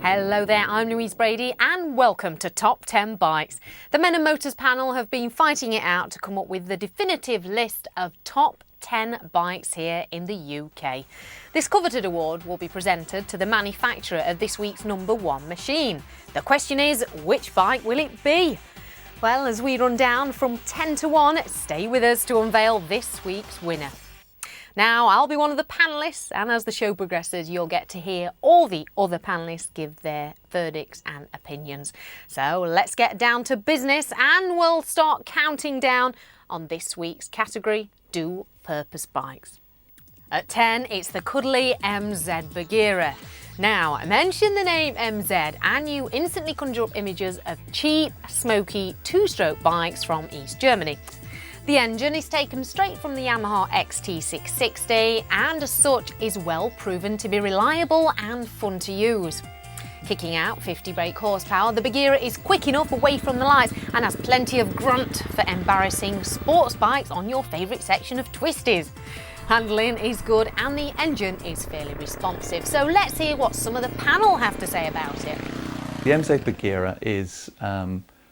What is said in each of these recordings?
Hello there, I'm Louise Brady and welcome to Top 10 Bikes. The Men and Motors panel have been fighting it out to come up with the definitive list of top 10 bikes here in the UK. This coveted award will be presented to the manufacturer of this week's number one machine. The question is, which bike will it be? Well, as we run down from 10 to 1, stay with us to unveil this week's winner. Now, I'll be one of the panellists, and as the show progresses, you'll get to hear all the other panellists give their verdicts and opinions. So let's get down to business, and we'll start counting down on this week's category, dual-purpose bikes. At 10, it's the cuddly MZ Baghira. Now, I mention the name MZ and you instantly conjure up images of cheap, smoky, two-stroke bikes from East Germany. The engine is taken straight from the Yamaha XT660 and as such is well proven to be reliable and fun to use. Kicking out 50 brake horsepower, the Baghira is quick enough away from the lights and has plenty of grunt for embarrassing sports bikes on your favourite section of twisties. Handling is good and the engine is fairly responsive. So let's hear what some of the panel have to say about it. The MZ Baghira is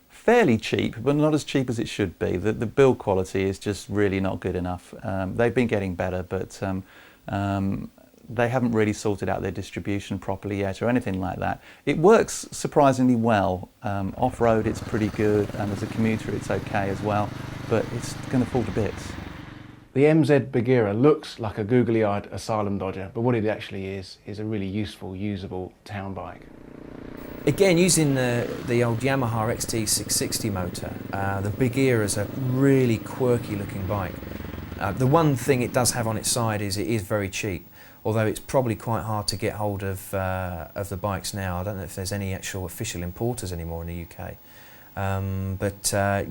fairly cheap, but not as cheap as it should be. The build quality is just really not good enough. They've been getting better, but they haven't really sorted out their distribution properly yet or anything like that. It works surprisingly well. Off-road it's pretty good, and as a commuter it's okay as well, but it's going to fall to bits. The MZ Baghira looks like a googly-eyed asylum dodger, but what it actually is a really useful, usable town bike. Again, using the old Yamaha XT660 motor, the Baghira is a really quirky looking bike. The one thing it does have on its side is it is very cheap, although it's probably quite hard to get hold of the bikes now. I don't know if there's any actual official importers anymore in the UK.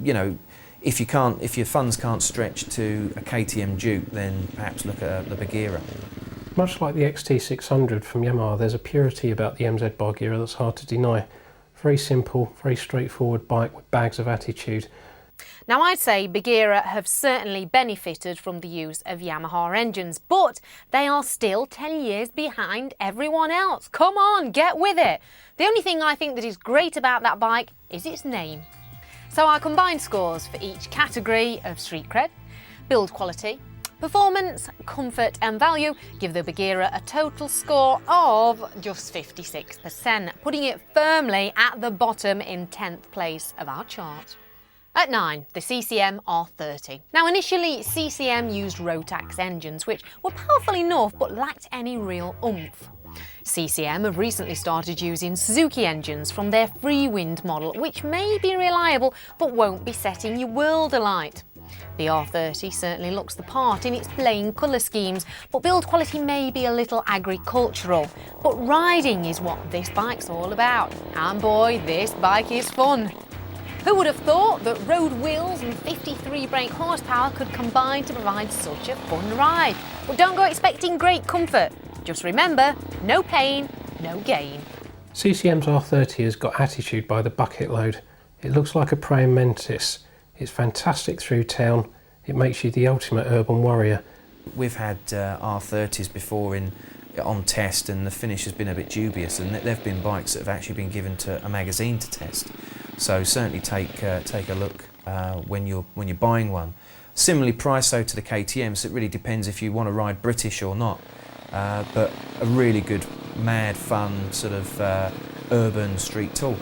You know, if your funds can't stretch to a KTM Duke, then perhaps look at the Baghira. Much like the XT600 from Yamaha, there's a purity about the MZ Baghira that's hard to deny. Very simple, very straightforward bike with bags of attitude. Now I'd say Baghira have certainly benefited from the use of Yamaha engines, but they are still 10 years behind everyone else. Come on, get with it. The only thing I think that is great about that bike is its name. So our combined scores for each category of street cred, build quality, performance, comfort and value give the Baghira a total score of just 56%, putting it firmly at the bottom in 10th place of our chart. At 9, the CCM R30. Now initially CCM used Rotax engines which were powerful enough but lacked any real oomph. CCM have recently started using Suzuki engines from their Freewind model which may be reliable but won't be setting your world alight. The R30 certainly looks the part in its plain colour schemes, but build quality may be a little agricultural. But riding is what this bike's all about. And boy, this bike is fun. Who would have thought that road wheels and 53 brake horsepower could combine to provide such a fun ride? But don't go expecting great comfort. Just remember, no pain, no gain. CCM's R30 has got attitude by the bucket load. It looks like a praying mantis. It's fantastic through town. It makes you the ultimate urban warrior. We've had R30s before on test and the finish has been a bit dubious, and they've been bikes that have actually been given to a magazine to test. So certainly take a look when you're buying one. Similarly priced though to the KTM, so it really depends if you want to ride British or not. But a really good, mad, fun sort of urban street tool.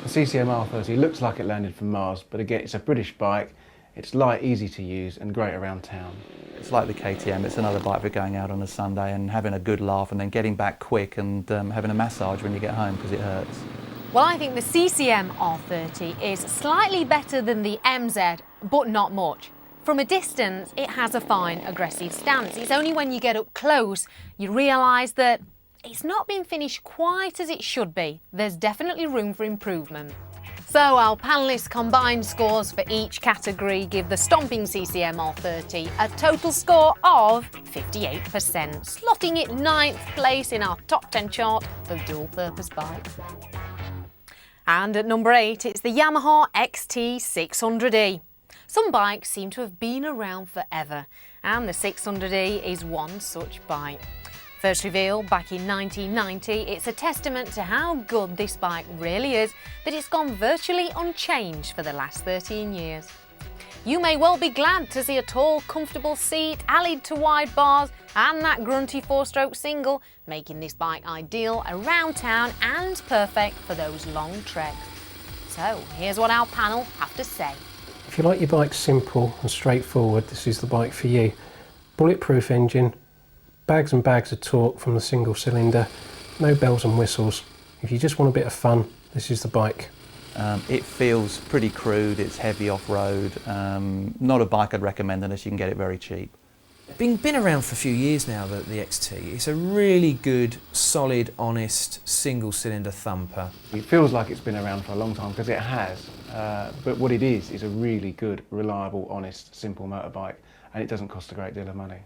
The CCM R30 looks like it landed from Mars, but again, it's a British bike. It's light, easy to use, and great around town. It's like the KTM, it's another bike for going out on a Sunday and having a good laugh and then getting back quick and having a massage when you get home because it hurts. Well, I think the CCM R30 is slightly better than the MZ, but not much. From a distance, it has a fine, aggressive stance. It's only when you get up close, you realise that it's not been finished quite as it should be. There's definitely room for improvement. So our panellists' combined scores for each category give the stomping CCM R30 a total score of 58%, slotting it 9th place in our top 10 chart of dual-purpose bikes. And at number 8, it's the Yamaha XT600E. Some bikes seem to have been around forever, and the 600E is one such bike. First revealed back in 1990, it's a testament to how good this bike really is that it's gone virtually unchanged for the last 13 years. You may well be glad to see a tall, comfortable seat, allied to wide bars and that grunty 4-stroke single, making this bike ideal around town and perfect for those long treks. So here's what our panel have to say. If you like your bike simple and straightforward, this is the bike for you. Bulletproof engine, bags and bags of torque from the single cylinder, no bells and whistles. If you just want a bit of fun, this is the bike. It feels pretty crude, it's heavy off-road, not a bike I'd recommend unless you can get it very cheap. Been around for a few years now, the XT. It's a really good, solid, honest, single-cylinder thumper. It feels like it's been around for a long time because it has, but what it is a really good, reliable, honest, simple motorbike, and it doesn't cost a great deal of money.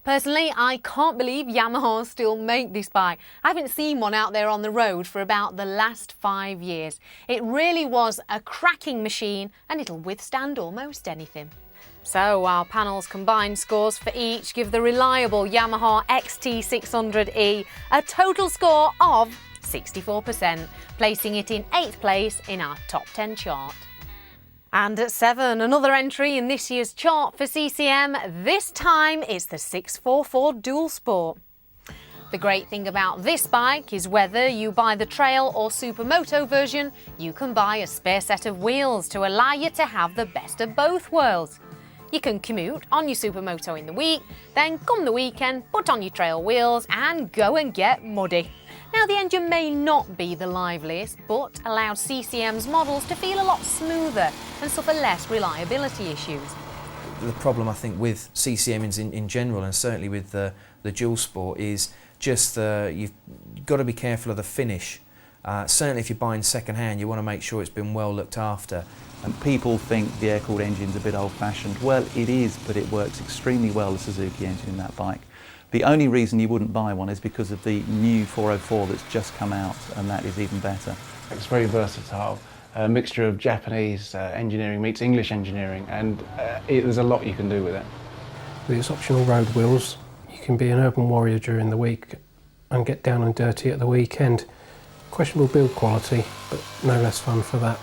Personally, I can't believe Yamaha still make this bike. I haven't seen one out there on the road for about the last 5 years. It really was a cracking machine and it'll withstand almost anything. So our panel's combined scores for each give the reliable Yamaha XT600E a total score of 64%, placing it in 8th place in our top 10 chart. And at 7, another entry in this year's chart for CCM. This time it's the 644 Dual Sport. The great thing about this bike is whether you buy the trail or supermoto version, you can buy a spare set of wheels to allow you to have the best of both worlds. You can commute on your supermoto in the week, then come the weekend, put on your trail wheels and go and get muddy. Now the engine may not be the liveliest, but allows CCM's models to feel a lot smoother and suffer less reliability issues. The problem I think with CCMs in general, and certainly with the Dual Sport, is just you've got to be careful of the finish. Certainly if you're buying second hand, you want to make sure it's been well looked after. And people think the air-cooled engine's a bit old-fashioned. Well, it is, but it works extremely well, the Suzuki engine in that bike. The only reason you wouldn't buy one is because of the new 404 that's just come out, and that is even better. It's very versatile, a mixture of Japanese engineering meets English engineering, and there's a lot you can do with it. With its optional road wheels, you can be an urban warrior during the week and get down and dirty at the weekend. Questionable build quality, but no less fun for that.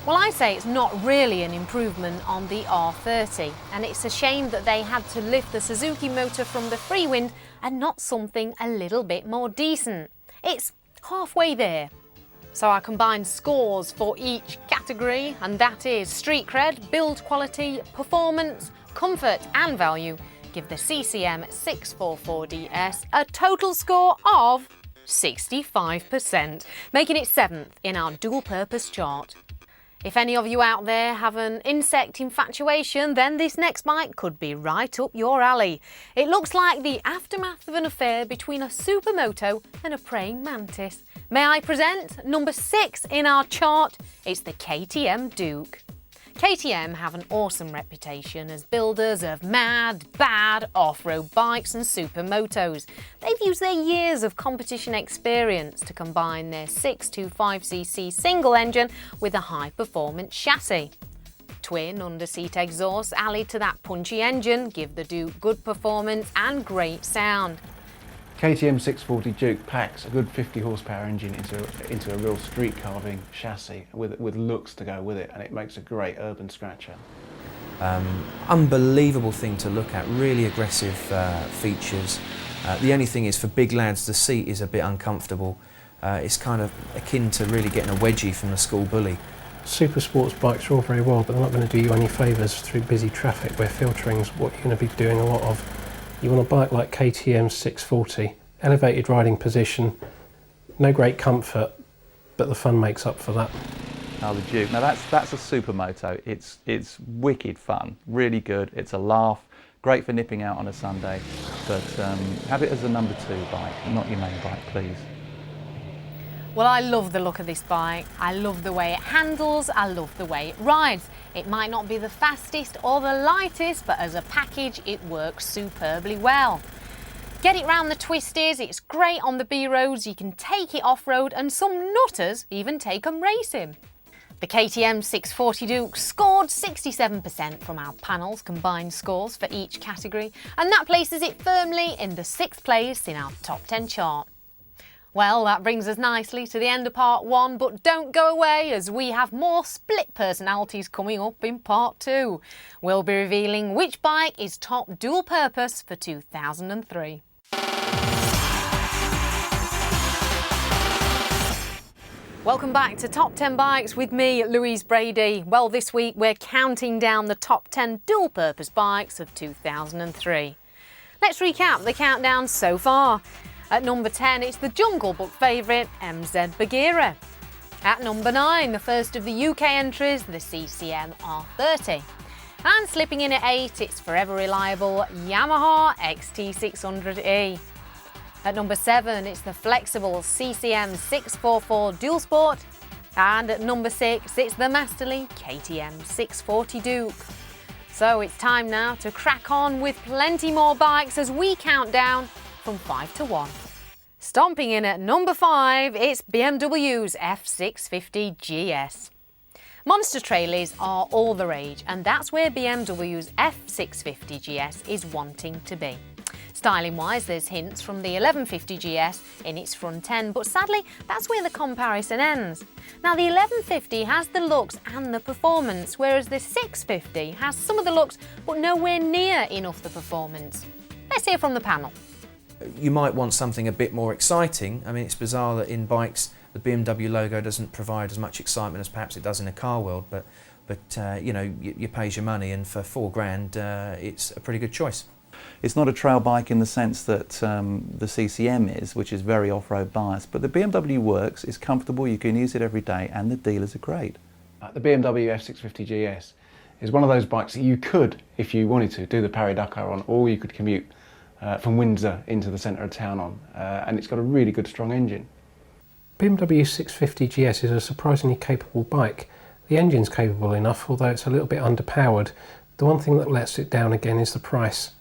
Well, I say it's not really an improvement on the R30, and it's a shame that they had to lift the Suzuki motor from the Freewind and not something a little bit more decent. It's halfway there. So I combined scores for each category, and that is street cred, build quality, performance, comfort and value, give the CCM 644DS a total score of 65%, making it 7th in our dual purpose chart. If any of you out there have an insect infatuation, then this next bike could be right up your alley. It looks like the aftermath of an affair between a supermoto and a praying mantis. May I present number 6 in our chart? It's the KTM Duke. KTM have an awesome reputation as builders of mad, bad off-road bikes and supermotos. They've used their years of competition experience to combine their 625cc single engine with a high-performance chassis. Twin under-seat exhausts allied to that punchy engine give the Duke good performance and great sound. KTM 640 Duke packs a good 50 horsepower engine into a real street carving chassis with looks to go with it, and it makes a great urban scratcher. Unbelievable thing to look at, really aggressive features. The only thing is, for big lads, the seat is a bit uncomfortable. It's kind of akin to really getting a wedgie from the school bully. Super sports bikes are all very well, but they're not going to do you any favours through busy traffic where filtering's what you're going to be doing a lot of. You want a bike like KTM 640, elevated riding position, no great comfort, but the fun makes up for that. Oh, the Duke. Now that's a supermoto. It's wicked fun, really good. It's a laugh, great for nipping out on a Sunday, but have it as a number 2 bike, not your main bike, please. Well, I love the look of this bike. I love the way it handles. I love the way it rides. It might not be the fastest or the lightest, but as a package, it works superbly well. Get it round the twisties. It's great on the B roads. You can take it off-road, and some nutters even take 'em racing. The KTM 640 Duke scored 67% from our panel's combined scores for each category, and that places it firmly in the 6th place in our top 10 chart. Well, that brings us nicely to the end of part 1, but don't go away as we have more split personalities coming up in part 2. We'll be revealing which bike is top dual purpose for 2003. Welcome back to Top 10 Bikes with me, Louise Brady. Well, this week we're counting down the top 10 dual-purpose bikes of 2003. Let's recap the countdown so far. At number 10, it's the Jungle Book favourite MZ Baghira. At number 9, the first of the UK entries, the CCM R30. And slipping in at 8, it's forever reliable Yamaha XT600E. At number 7, it's the flexible CCM 644 Dual Sport. And at number 6, it's the masterly KTM 640 Duke. So it's time now to crack on with plenty more bikes as we count down from 5 to 1. Stomping in at number 5, it's BMW's F650GS. Monster trailers are all the rage, and that's where BMW's F650GS is wanting to be. Styling-wise, there's hints from the 1150GS in its front end, but sadly, that's where the comparison ends. Now, the 1150 has the looks and the performance, whereas the 650 has some of the looks, but nowhere near enough the performance. Let's hear from the panel. You might want something a bit more exciting. I mean, it's bizarre that in bikes, the BMW logo doesn't provide as much excitement as perhaps it does in a car world, but you know, you pay your money, and for £4,000, it's a pretty good choice. It's not a trail bike in the sense that the CCM is, which is very off-road biased, but the BMW works, it's comfortable, you can use it every day, and the dealers are great. The BMW F650GS is one of those bikes that you could, if you wanted to, do the Paris-Dakar on, or you could commute from Windsor into the centre of town on, and it's got a really good strong engine. BMW 650GS is a surprisingly capable bike. The engine's capable enough, although it's a little bit underpowered. The one thing that lets it down again is the price.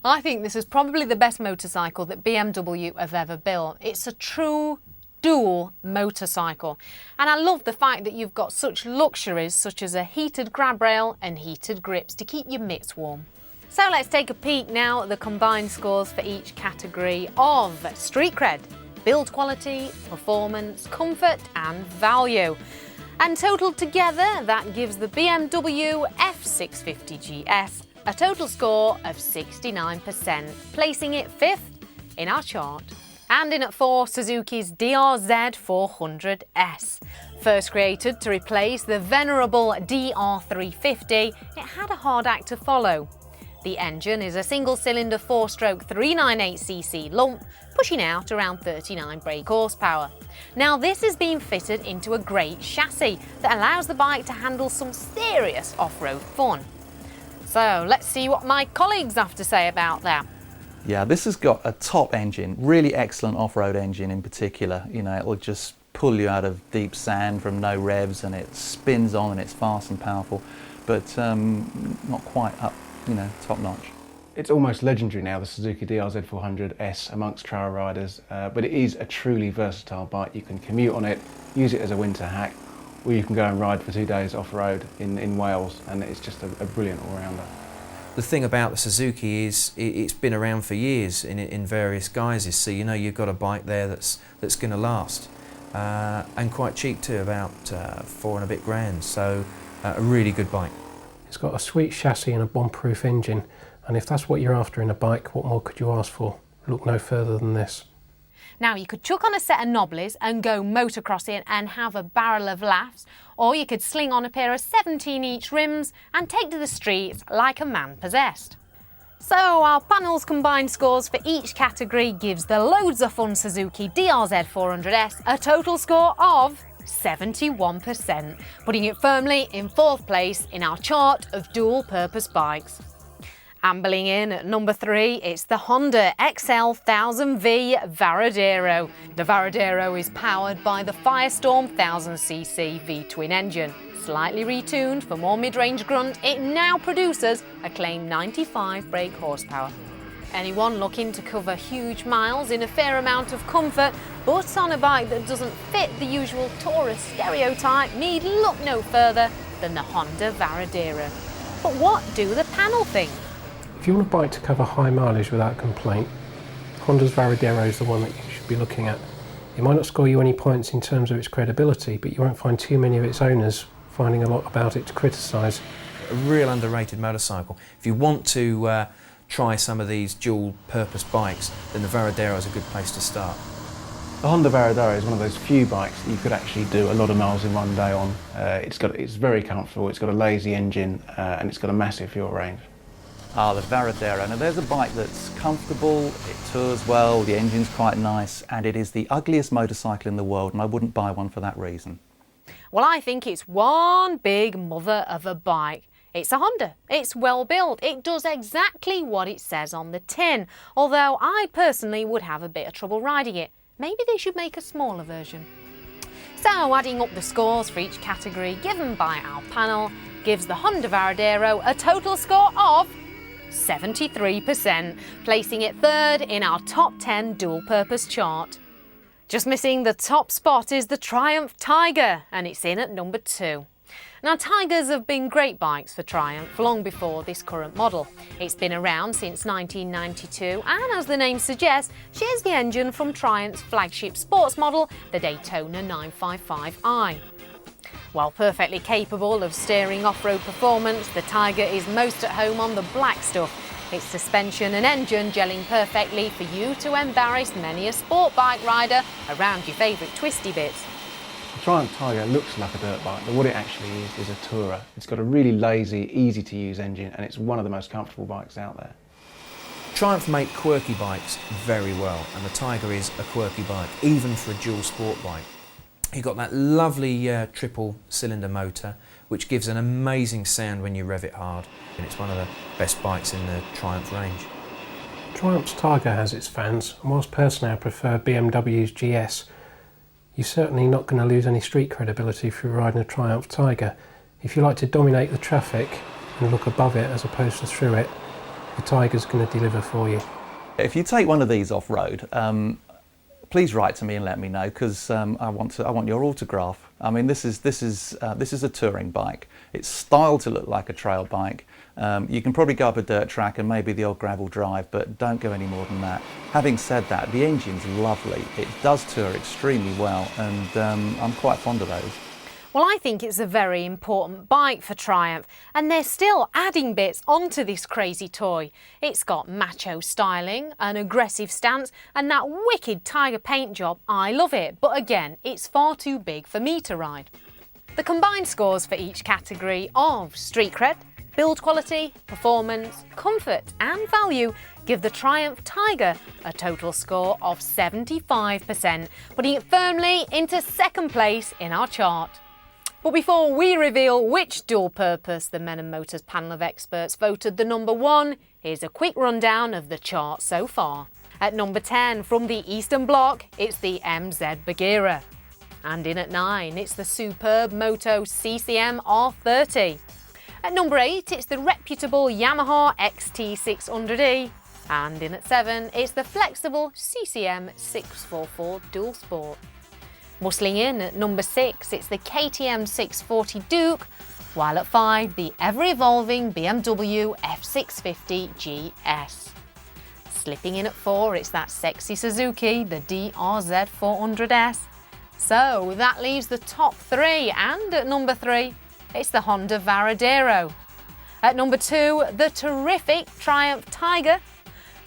I think this is probably the best motorcycle that BMW have ever built. It's a true dual motorcycle. And I love the fact that you've got such luxuries such as a heated grab rail and heated grips to keep your mitts warm. So let's take a peek now at the combined scores for each category of street cred, build quality, performance, comfort and value. And totaled together, that gives the BMW F650GS a total score of 69%, placing it 5th in our chart. And in at 4, Suzuki's DRZ 400S. First created to replace the venerable DR350, it had a hard act to follow. The engine is a single-cylinder 4-stroke 398cc lump, pushing out around 39 brake horsepower. Now this has been fitted into a great chassis that allows the bike to handle some serious off-road fun. So let's see what my colleagues have to say about that. Yeah, this has got a top engine, really excellent off-road engine in particular. You know, it'll just pull you out of deep sand from no revs, and it spins on and it's fast and powerful, but not quite up, you know, top notch. It's almost legendary now, the Suzuki DRZ 400S amongst trail riders, but it is a truly versatile bike. You can commute on it, use it as a winter hack, or you can go and ride for 2 days off-road in Wales, and it's just a brilliant all-rounder. The thing about the Suzuki is it's been around for years in various guises, so you know you've got a bike there that's going to last, and quite cheap too, about £4 and a bit grand, so a really good bike. It's got a sweet chassis and a bomb-proof engine, and if that's what you're after in a bike, what more could you ask for? Look no further than this. Now you could chuck on a set of knobblies and go motocrossing and have a barrel of laughs, or you could sling on a pair of 17-inch rims and take to the streets like a man possessed. So our panel's combined scores for each category gives the loads of fun Suzuki DRZ 400S a total score of 71%, putting it firmly in 4th place in our chart of dual-purpose bikes. Ambling in at number 3, it's the Honda XL 1000V Varadero. The Varadero is powered by the Firestorm 1000cc V-twin engine. Slightly retuned for more mid-range grunt, it now produces a claimed 95 brake horsepower. Anyone looking to cover huge miles in a fair amount of comfort, but on a bike that doesn't fit the usual tourist stereotype, need look no further than the Honda Varadero. But what do the panel think? If you want a bike to cover high mileage without complaint, Honda's Varadero is the one that you should be looking at. It might not score you any points in terms of its credibility, but you won't find too many of its owners finding a lot about it to criticise. A real underrated motorcycle. If you want to try some of these dual purpose bikes, then the Varadero is a good place to start. The Honda Varadero is one of those few bikes that you could actually do a lot of miles in one day on. It's very comfortable, it's got a lazy engine and it's got a massive fuel range. Ah, the Varadero. Now there's a bike that's comfortable, it tours well, the engine's quite nice, and it is the ugliest motorcycle in the world, and I wouldn't buy one for that reason. Well, I think it's one big mother of a bike. It's a Honda. It's well built. It does exactly what it says on the tin, although I personally would have a bit of trouble riding it. Maybe they should make a smaller version. So adding up the scores for each category given by our panel gives the Honda Varadero a total score of 73%, placing it third in our top 10 dual-purpose chart. Just missing the top spot is the Triumph Tiger, and it's in at number 2. Now, Tigers have been great bikes for Triumph long before this current model. It's been around since 1992 and, as the name suggests, shares the engine from Triumph's flagship sports model, the Daytona 955i. While perfectly capable of steering off-road performance, the Tiger is most at home on the black stuff. Its suspension and engine gelling perfectly for you to embarrass many a sport bike rider around your favourite twisty bits. The Triumph Tiger looks like a dirt bike, but what it actually is a tourer. It's got a really lazy, easy to use engine and it's one of the most comfortable bikes out there. Triumph make quirky bikes very well, and the Tiger is a quirky bike, even for a dual sport bike. You've got that lovely triple cylinder motor, which gives an amazing sound when you rev it hard, and it's one of the best bikes in the Triumph range. Triumph's Tiger has its fans, and whilst personally I prefer BMW's GS, you're certainly not going to lose any street credibility if you're riding a Triumph Tiger. If you like to dominate the traffic and look above it as opposed to through it, the Tiger's going to deliver for you. If you take one of these off-road, please write to me and let me know, because I want your autograph. I mean, this is a touring bike. It's styled to look like a trail bike. You can probably go up a dirt track and maybe the odd gravel drive, but don't go any more than that. Having said that, the engine's lovely. It does tour extremely well, and I'm quite fond of those. Well, I think it's a very important bike for Triumph, and they're still adding bits onto this crazy toy. It's got macho styling, an aggressive stance, and that wicked Tiger paint job. I love it, but again, it's far too big for me to ride. The combined scores for each category of street cred, build quality, performance, comfort and value give the Triumph Tiger a total score of 75%, putting it firmly into second place in our chart. But before we reveal which dual purpose the Men and Motors panel of experts voted the number 1, here's a quick rundown of the chart so far. At number 10, from the Eastern Bloc, it's the MZ Baghira. And in at 9, it's the superb Moto CCM R30. At number 8, it's the reputable Yamaha XT600E. And in at 7, it's the flexible CCM 644 Dual Sport. Muscling in at number 6, it's the KTM 640 Duke, while at 5, the ever-evolving BMW F650GS. Slipping in at 4, it's that sexy Suzuki, the DRZ 400S. So that leaves the top 3, and at number 3, it's the Honda Varadero. At number 2, the terrific Triumph Tiger.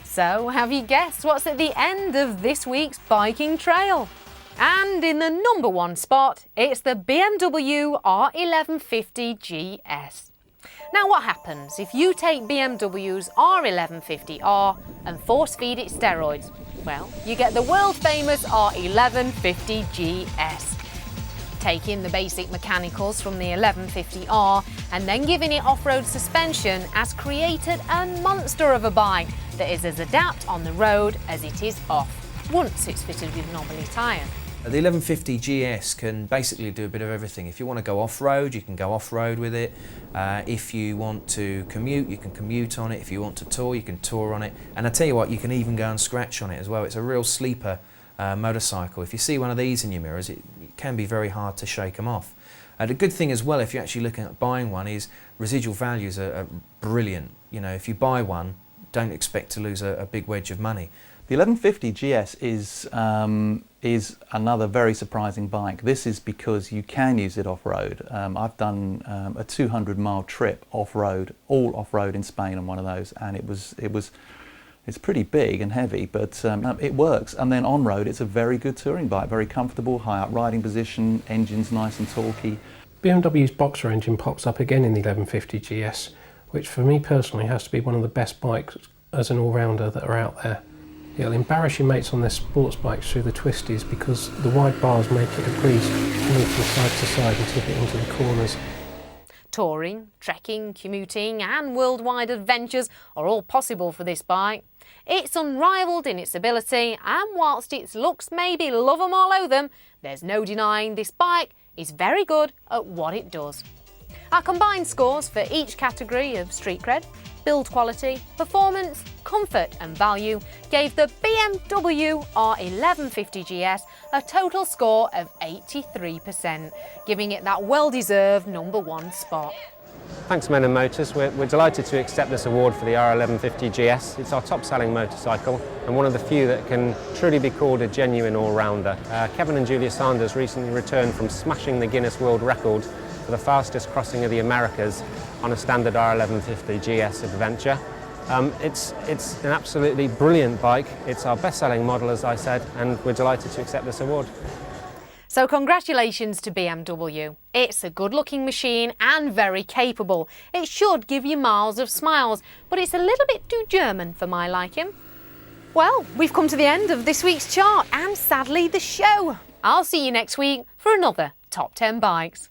So have you guessed what's at the end of this week's biking trail? And in the number 1 spot, it's the BMW R1150GS. Now what happens if you take BMW's R1150R and force feed it steroids? Well, you get the world famous R1150GS. Taking the basic mechanicals from the 1150R and then giving it off-road suspension has created a monster of a bike that is as adept on the road as it is off, once it's fitted with knobbly tyre. The 1150GS can basically do a bit of everything. If you want to go off-road, you can go off-road with it. If you want to commute, you can commute on it. If you want to tour, you can tour on it. And I tell you what, you can even go and scratch on it as well. It's a real sleeper motorcycle. If you see one of these in your mirrors, it can be very hard to shake them off. The good thing as well, if you're actually looking at buying one, is residual values are brilliant. You know, if you buy one, don't expect to lose a big wedge of money. The 1150GS is another very surprising bike. This is because you can use it off-road. I've done a 200-mile trip off-road, all off-road in Spain on one of those, and it's pretty big and heavy, but it works. And then on-road, it's a very good touring bike, very comfortable, high up riding position, engine's nice and torquey. BMW's Boxer engine pops up again in the 1150GS, which for me personally has to be one of the best bikes as an all-rounder that are out there. It'll embarrass your mates on their sports bikes through the twisties because the wide bars make it a breeze to move from side to side and tip it into the corners. Touring, trekking, commuting and worldwide adventures are all possible for this bike. It's unrivalled in its ability, and whilst its looks maybe love 'em all over them, there's no denying this bike is very good at what it does. Our combined scores for each category of street cred, build quality, performance, comfort and value gave the BMW R1150GS a total score of 83%, giving it that well-deserved #1 spot. Thanks Men & Motors, we're delighted to accept this award for the R1150GS. It's our top-selling motorcycle and one of the few that can truly be called a genuine all-rounder. Kevin and Julia Sanders recently returned from smashing the Guinness World Record for the fastest crossing of the Americas on a standard R1150GS adventure. It's an absolutely brilliant bike. It's our best-selling model, as I said, and we're delighted to accept this award. So congratulations to BMW. It's a good-looking machine and very capable. It should give you miles of smiles, but it's a little bit too German for my liking. Well, we've come to the end of this week's chart and sadly the show. I'll see you next week for another Top 10 Bikes.